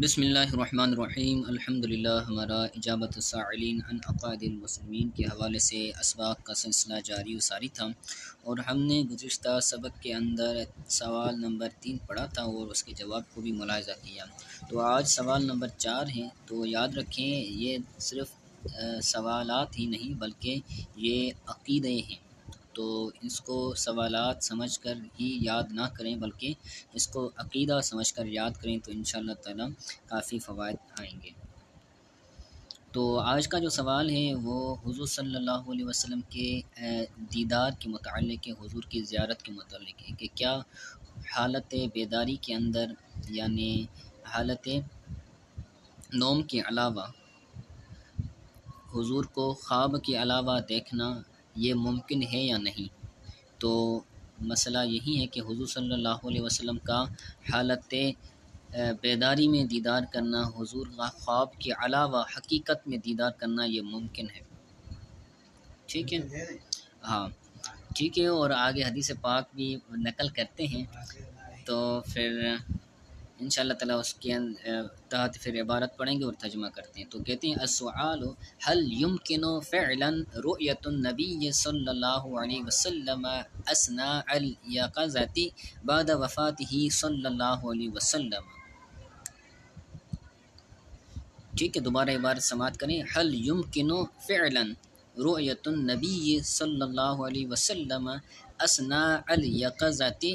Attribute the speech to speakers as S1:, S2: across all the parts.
S1: بسم اللہ الرحمن الرحیم الحمدللہ۔ ہمارا اجابت السائلین عن عقائد المسلمین کے حوالے سے اسباق کا سلسلہ جاری و ساری تھا، اور ہم نے گزشتہ سبق کے اندر سوال نمبر 3 پڑھا تھا اور اس کے جواب کو بھی ملاحظہ کیا۔ تو آج سوال نمبر 4 ہیں، تو یاد رکھیں یہ صرف سوالات ہی نہیں بلکہ یہ عقیدے ہیں، تو اس کو سوالات سمجھ کر ہی یاد نہ کریں بلکہ اس کو عقیدہ سمجھ کر یاد کریں، تو انشاءاللہ تعالی کافی فوائد آئیں گے۔ تو آج کا جو سوال ہے وہ حضور صلی اللہ علیہ وسلم کے دیدار کے متعلق ہے، حضور کی زیارت کے متعلق ہے کہ کیا حالت بیداری کے اندر یعنی حالت نوم کے علاوہ حضور کو خواب کے علاوہ دیکھنا یہ ممکن ہے یا نہیں۔ تو مسئلہ یہی ہے کہ حضور صلی اللہ علیہ وسلم کا حالت بیداری میں دیدار کرنا، حضور کا خواب کے علاوہ حقیقت میں دیدار کرنا یہ ممکن ہے، ٹھیک ہے؟ ہاں ٹھیک ہے، اور آگے حدیث پاک بھی نقل کرتے ہیں، تو پھر انشاءاللہ تعالیٰ اس کے تحت پھر عبارت پڑھیں گے اور ترجمہ کرتے ہیں۔ تو کہتے ہیں السؤال هل يمكن فعلا رؤية النبي صلی اللہ علیہ وسلم اثناء اليقظة بعد وفاته صلی اللہ علیہ وسلم۔ ٹھیک ہے، دوبارہ عبارت سماعت کریں۔ هل يمكن فعلا رؤية النبي صلی اللہ علیہ وسلم اثناء اليقظة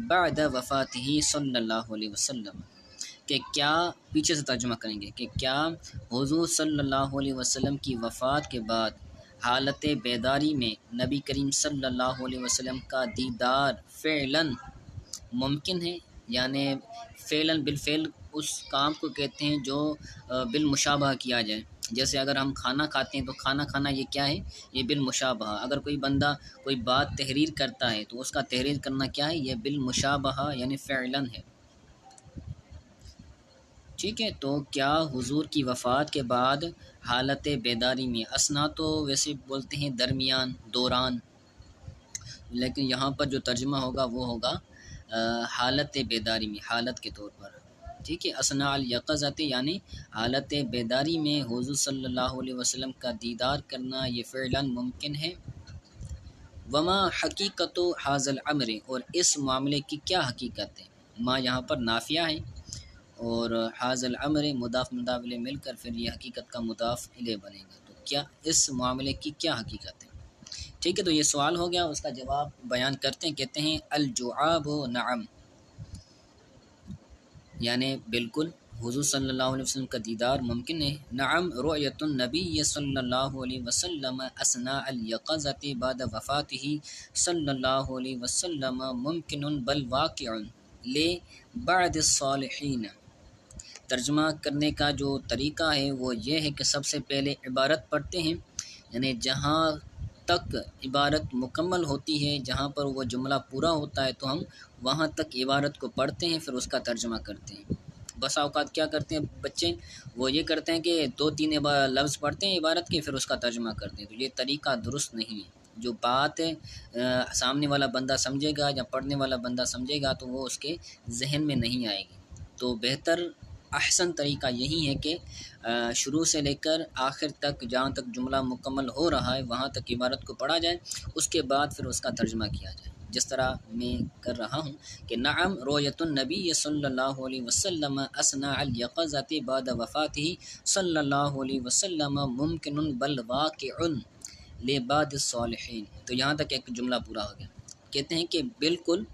S1: بعد وفاته صلی اللہ علیہ وسلم، کہ کیا پیچھے سے ترجمہ کریں گے کہ کیا حضور صلی اللہ علیہ وسلم کی وفات کے بعد حالت بیداری میں نبی کریم صلی اللہ علیہ وسلم کا دیدار فعلاً ممکن ہے، یعنی فعلاً بالفعل اس کام کو کہتے ہیں جو بالمشابہ کیا جائے۔ جیسے اگر ہم کھانا کھاتے ہیں تو کھانا کھانا یہ کیا ہے؟ یہ بالمشابہ۔ اگر کوئی بندہ کوئی بات تحریر کرتا ہے تو اس کا تحریر کرنا کیا ہے؟ یہ بالمشابہ یعنی فعلاً ہے، ٹھیک ہے۔ تو کیا حضور کی وفات کے بعد حالت بیداری میں، اثنا تو ویسے بولتے ہیں درمیان، دوران، لیکن یہاں پر جو ترجمہ ہوگا وہ ہوگا حالت بیداری میں، حالت کے طور پر، ٹھیک ہے۔ اثناء الیقظۃ یعنی حالت بیداری میں حضور صلی اللہ علیہ وسلم کا دیدار کرنا یہ فعلاً ممکن ہے۔ وما حقیقت ھذا الامر، اور اس معاملے کی کیا حقیقت ہے؟ ما یہاں پر نافیہ ہے اور ھذا الامر مضاف مضاف الیہ مل کر پھر یہ حقیقت کا مضاف الیہ بنے گا، تو کیا اس معاملے کی کیا حقیقت ہے؟ ٹھیک ہے، تو یہ سوال ہو گیا، اس کا جواب بیان کرتے ہیں۔ کہتے ہیں الجواب نعم، یعنی بالکل حضور صلی اللہ علیہ وسلم کا دیدار ممکن ہے۔ نعم رؤیت النبی صلی اللہ علیہ وسلم اثناء الیقظۃ بعد وفاتہ صلی اللہ علیہ وسلم ممکن بل واقع لبعض الصالحین۔ ترجمہ کرنے کا جو طریقہ ہے وہ یہ ہے کہ سب سے پہلے عبارت پڑھتے ہیں، یعنی جہاں تک عبارت مکمل ہوتی ہے، جہاں پر وہ جملہ پورا ہوتا ہے تو ہم وہاں تک عبارت کو پڑھتے ہیں، پھر اس کا ترجمہ کرتے ہیں۔ بسا اوقات کیا کرتے ہیں بچے، وہ یہ کرتے ہیں کہ 2-3 لفظ پڑھتے ہیں عبارت کے، پھر اس کا ترجمہ کرتے ہیں، تو یہ طریقہ درست نہیں ہے۔ جو بات سامنے والا بندہ سمجھے گا یا پڑھنے والا بندہ سمجھے گا تو وہ اس کے ذہن میں نہیں آئے گی۔ تو بہتر احسن طریقہ یہی ہے کہ شروع سے لے کر آخر تک جہاں تک جملہ مکمل ہو رہا ہے وہاں تک عبارت کو پڑھا جائے، اس کے بعد پھر اس کا ترجمہ کیا جائے، جس طرح میں کر رہا ہوں کہ نعم رؤیت النبی صلی اللہ علیہ وسلم اثناء الیقظۃ بعد وفاتہ صلی اللہ علیہ وسلم ممکن بل واقع لبعض الصالحین۔ تو یہاں تک ایک جملہ پورا ہو گیا۔ کہتے ہیں کہ بالکل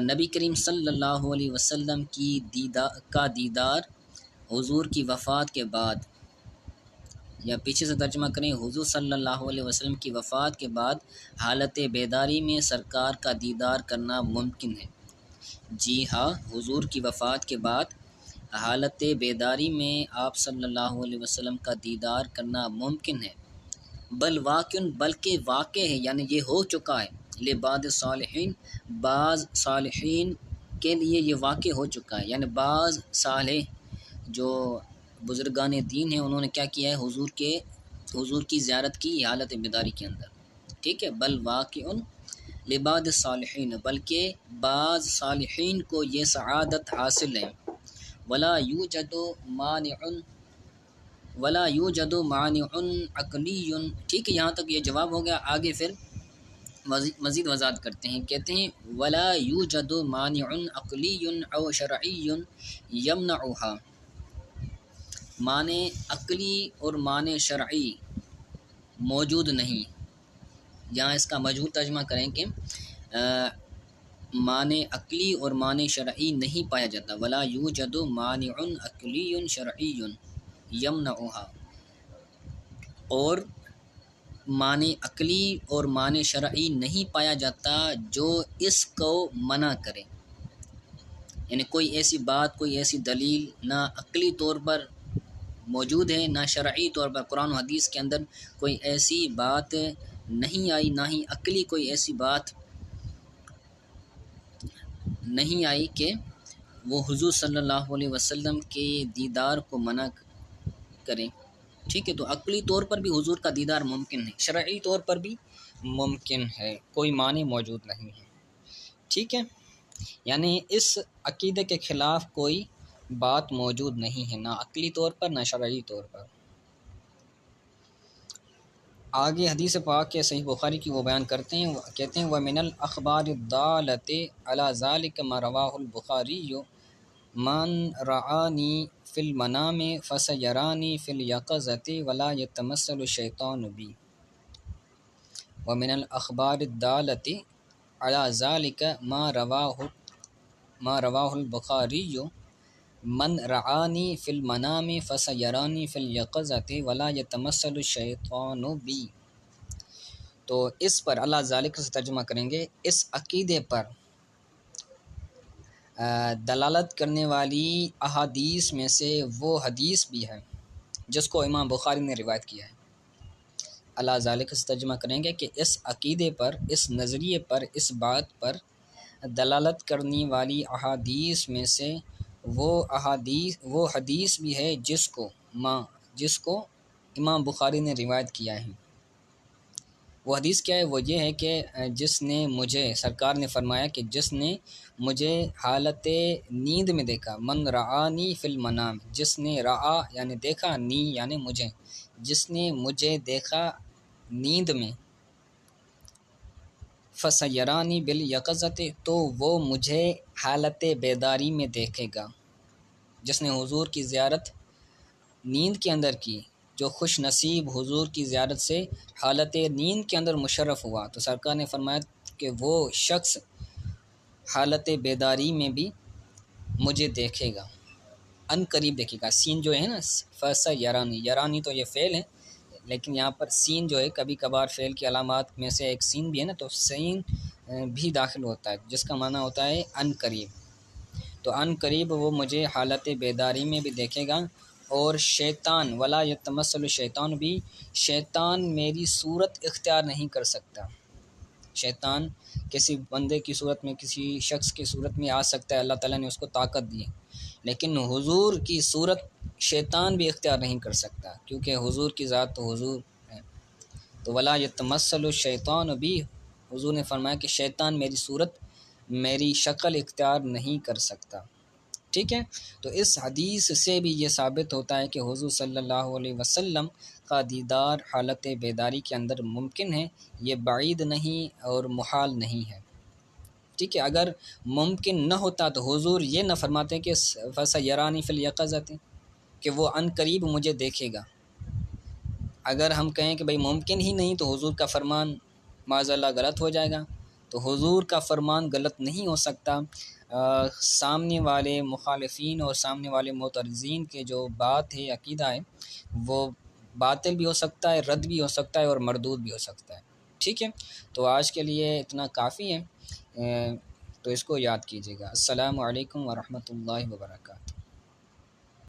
S1: نبی کریم صلی اللہ علیہ وسلم کی دیدار حضور کی وفات کے بعد، یا پیچھے سے ترجمہ کریں حضور صلی اللہ علیہ وسلم کی وفات کے بعد حالت بیداری میں سرکار کا دیدار کرنا ممکن ہے۔ جی ہاں، حضور کی وفات کے بعد حالت بیداری میں آپ صلی اللہ علیہ وسلم کا دیدار کرنا ممکن ہے، بل واقع بلکہ واقع ہے، یعنی یہ ہو چکا ہے، لبعض صالحین بعض صالحین کے لیے یہ واقع ہو چکا ہے، یعنی بعض صالح جو بزرگان دین ہیں انہوں نے کیا کیا ہے، حضور کی زیارت کی حالت بیداری کے اندر، ٹھیک ہے۔ بل واقع لبعض صالحین، بلکہ بعض صالحین کو یہ سعادت حاصل ہے، ولا یوجد مانع ولا یوجد مانع عقلی. ٹھیک ہے، یہاں تک یہ جواب ہو گیا. آگے پھر مزید وضاحت کرتے ہیں. کہتے ہیں ولا یوجد مانع عقلی او شرعی یمنعها. معنی عقلی اور معنی شرعی موجود نہیں. یہاں اس کا مجہول ترجمہ کریں کہ معنی عقلی اور معنی شرعی نہیں پایا جاتا. ولا یوجد مانع عقلی شرعی یمنعها. اور معنی عقلی اور معنی شرعی نہیں پایا جاتا جو اس کو منع کرے. یعنی کوئی ایسی بات، کوئی ایسی دلیل نہ عقلی طور پر موجود ہے نہ شرعی طور پر. قرآن و حدیث کے اندر کوئی ایسی بات نہیں آئی، نہ ہی عقلی کوئی ایسی بات نہیں آئی کہ وہ حضور صلی اللہ علیہ وسلم کے دیدار کو منع کریں. ٹھیک ہے، تو عقلی طور پر بھی حضور کا دیدار ممکن ہے، شرعی طور پر بھی ممکن ہے، کوئی معنی موجود نہیں ہے. ٹھیک ہے، یعنی اس عقیدے کے خلاف کوئی بات موجود نہیں ہے، نہ عقلی طور پر نہ شرعی طور پر. آگے حدیث پاک کے صحیح بخاری کی وہ بیان کرتے ہیں. کہتے ہیں وَمِنَ الْأَخْبَارِ الضَّالَّةِ عَلَى ذَلِكَ مَا رَوَاهُ الْبُخَارِيُّ مَنْ رَآنِي فِي الْمَنَامِ فَسَيَرَانِي فِي الْيَقِظَةِ وَلَا يَتَمَثَّلُ الشَّيْطَانُ بِي. وَمِنَ الْأَخْبَارِ الضَّالَّةِ عَلَى ذَلِكَ مَا رَوَاهُ الْبُخَارِيُّ مَنْ رَآنِي فِي الْمَنَامِ فَسَيَرَانِي فِي الْيَقِظَةِ وَلَا يَتَمَثَّلُ الشَّيْطَانُ بِي. تو اس پر اللہ ذالک سے ترجمہ کریں گے، اس عقیدے پر دلالت کرنے والی احادیث میں سے وہ حدیث بھی ہے جس کو امام بخاری نے روایت کیا ہے. اللہ ذالک سے ترجمہ کریں گے کہ اس عقیدے پر، اس نظریے پر، اس بات پر دلالت کرنے والی احادیث میں سے وہ حدیث بھی ہے جس کو امام بخاری نے روایت کیا ہے. وہ حدیث کیا ہے؟ وہ یہ ہے کہ جس نے مجھے، سرکار نے فرمایا کہ جس نے مجھے حالت نیند میں دیکھا، من رعانی فی المنام، جس نے رعا یعنی دیکھا، نی یعنی مجھے، جس نے مجھے دیکھا نیند میں، فسیرانی بالیقظۃ، تو وہ مجھے حالت بیداری میں دیکھے گا. جس نے حضور کی زیارت نیند کے اندر کی، جو خوش نصیب حضور کی زیارت سے حالت نیند کے اندر مشرف ہوا، تو سرکار نے فرمایا کہ وہ شخص حالت بیداری میں بھی مجھے دیکھے گا، ان قریب دیکھے گا. سین جو ہے نا، فسیرانی، یرانی تو یہ فعل ہے، لیکن یہاں پر سین جو ہے کبھی کبھار فعل کی علامات میں سے ایک سین بھی ہے نا، تو سین بھی داخل ہوتا ہے جس کا معنی ہوتا ہے ان قریب. تو ان قریب وہ مجھے حالت بیداری میں بھی دیکھے گا. اور شیطان، ولا یتمثل الشیطان بھی، شیطان میری صورت اختیار نہیں کر سکتا. شیطان کسی بندے کی صورت میں، کسی شخص کی صورت میں آ سکتا ہے، اللہ تعالیٰ نے اس کو طاقت دی ہے، لیکن حضور کی صورت شیطان بھی اختیار نہیں کر سکتا، کیونکہ حضور کی ذات تو حضور ہے. تو ولا یتمثل الشیطان بھی، حضور نے فرمایا کہ شیطان میری صورت، میری شکل اختیار نہیں کر سکتا. ٹھیک ہے، تو اس حدیث سے بھی یہ ثابت ہوتا ہے کہ حضور صلی اللہ علیہ وسلم کا دیدار حالت بیداری کے اندر ممکن ہے، یہ بعید نہیں اور محال نہیں ہے. ٹھیک ہے، اگر ممکن نہ ہوتا تو حضور یہ نہ فرماتے کہ فسیرانی فی الیقظۃ، کہ وہ ان قریب مجھے دیکھے گا. اگر ہم کہیں کہ بھئی ممکن ہی نہیں، تو حضور کا فرمان معاذ اللہ غلط ہو جائے گا. تو حضور کا فرمان غلط نہیں ہو سکتا. سامنے والے مخالفین اور سامنے والے معترضین کے جو بات ہے، عقیدہ ہے، وہ باطل بھی ہو سکتا ہے، رد بھی ہو سکتا ہے اور مردود بھی ہو سکتا ہے. ٹھیک ہے، تو آج کے لیے اتنا کافی ہے، تو اس کو یاد کیجیے گا. السلام علیکم ورحمۃ اللہ وبرکاتہ.